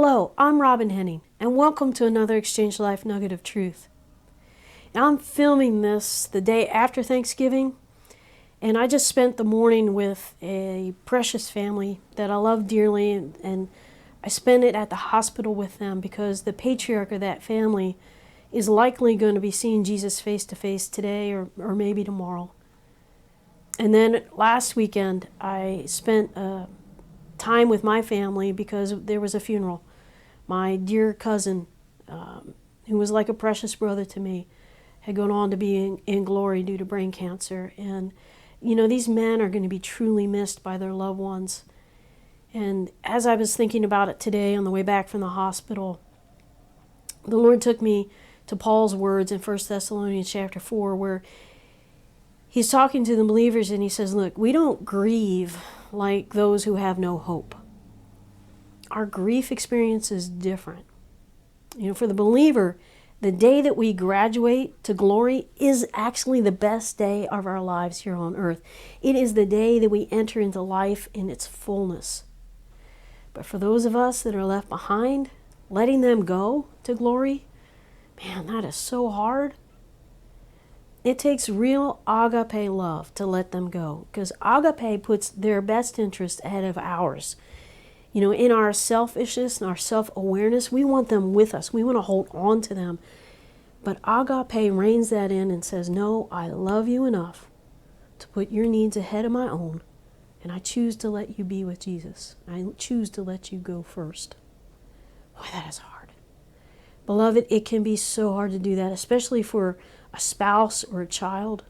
Hello, I'm Robin Henning, and welcome to another Exchange Life Nugget of Truth. Now, I'm filming this the day after Thanksgiving, and I just spent the morning with a precious family that I love dearly, and I spent it at the hospital with them because the patriarch of that family is likely going to be seeing Jesus face to face today or maybe tomorrow. And then last weekend, I spent time with my family because there was a funeral. My dear cousin, who was like a precious brother to me, had gone on to be in glory due to brain cancer. And, you know, these men are going to be truly missed by their loved ones. And as I was thinking about it today on the way back from the hospital, the Lord took me to Paul's words in 1 Thessalonians chapter 4, where he's talking to the believers and he says, look, we don't grieve like those who have no hope. Our grief experience is different. You know, for the believer, the day that we graduate to glory is actually the best day of our lives here on earth. It is the day that we enter into life in its fullness. But for those of us that are left behind, letting them go to glory, man, that is so hard. It takes real agape love to let them go, because agape puts their best interest ahead of ours. You know, in our selfishness and our self-awareness, we want them with us. We want to hold on to them. But agape reins that in and says, no, I love you enough to put your needs ahead of my own, and I choose to let you be with Jesus. I choose to let you go first. Boy, that is hard. Beloved, it can be so hard to do that, especially for a spouse or a child.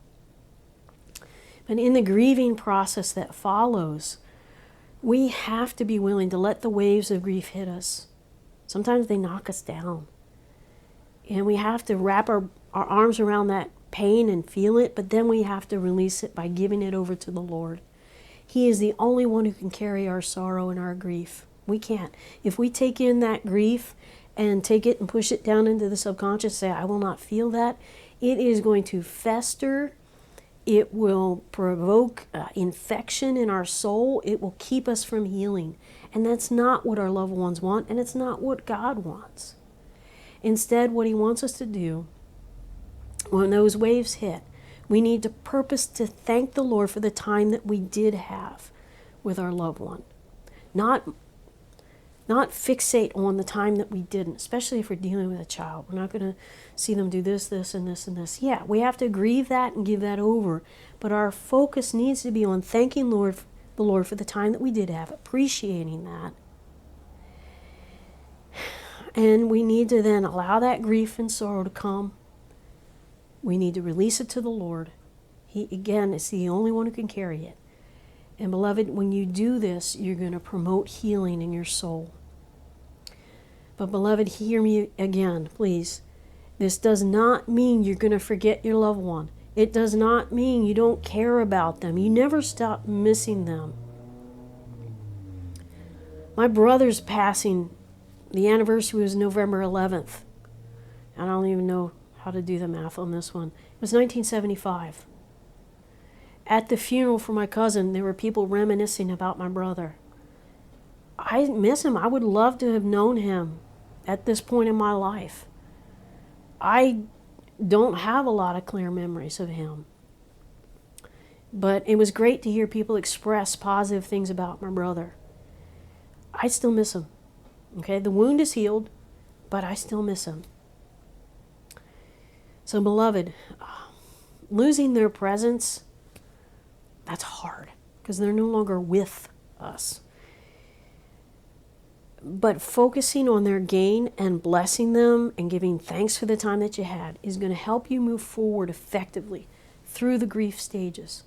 But in the grieving process that follows, we have to be willing to let the waves of grief hit us. Sometimes they knock us down. And we have to wrap our arms around that pain and feel it, but then we have to release it by giving it over to the Lord. He is the only one who can carry our sorrow and our grief. We can't. If we take in that grief and take it and push it down into the subconscious, say, I will not feel that, it is going to fester. It will provoke infection in our soul. It will keep us from healing. And that's not what our loved ones want, and it's not what God wants. Instead, what He wants us to do, when those waves hit, we need to purpose to thank the Lord for the time that we did have with our loved one. Not fixate on the time that we didn't, especially if we're dealing with a child. We're not going to see them do this, this, and this, and this. Yeah, we have to grieve that and give that over. But our focus needs to be on thanking the Lord for the time that we did have, appreciating that. And we need to then allow that grief and sorrow to come. We need to release it to the Lord. He, again, is the only one who can carry it. And beloved, when you do this, you're going to promote healing in your soul. But beloved, hear me again, please. This does not mean you're going to forget your loved one. It does not mean you don't care about them. You never stop missing them. My brother's passing, the anniversary was November 11th. I don't even know how to do the math on this one. It was 1975. At the funeral for my cousin, there were people reminiscing about my brother. I miss him. I would love to have known him at this point in my life. I don't have a lot of clear memories of him. But it was great to hear people express positive things about my brother. I still miss him. Okay, the wound is healed, but I still miss him. So, beloved, losing their presence, that's hard because they're no longer with us. But focusing on their gain and blessing them and giving thanks for the time that you had is going to help you move forward effectively through the grief stages.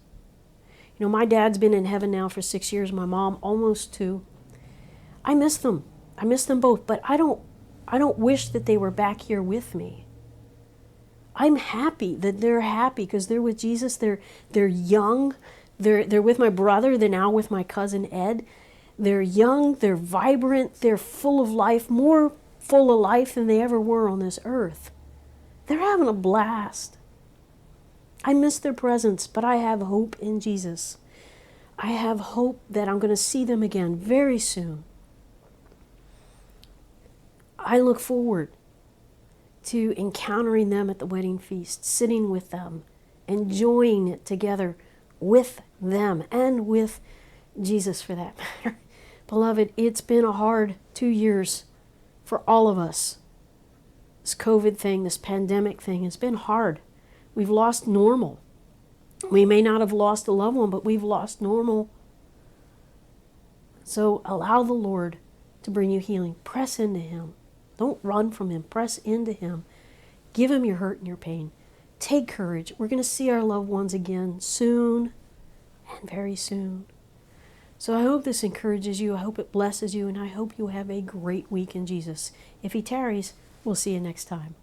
You know, my dad's been in heaven now for 6 years, my mom almost 2. I miss them. I miss them both, but I don't wish that they were back here with me. I'm happy that they're happy because they're with Jesus. They're young. They're with my brother. They're now with my cousin Ed. They're young. They're vibrant. They're full of life, more full of life than they ever were on this earth. They're having a blast. I miss their presence, but I have hope in Jesus. I have hope that I'm going to see them again very soon. I look forward to encountering them at the wedding feast, sitting with them, enjoying it together with them and with Jesus for that matter. Beloved, it's been a hard 2 years for all of us. This COVID thing, this pandemic thing has been hard. We've lost normal. We may not have lost a loved one, but we've lost normal. So allow the Lord to bring you healing. Press into Him. Don't run from Him. Press into Him. Give Him your hurt and your pain. Take courage. We're going to see our loved ones again soon and very soon. So I hope this encourages you. I hope it blesses you. And I hope you have a great week in Jesus. If He tarries, we'll see you next time.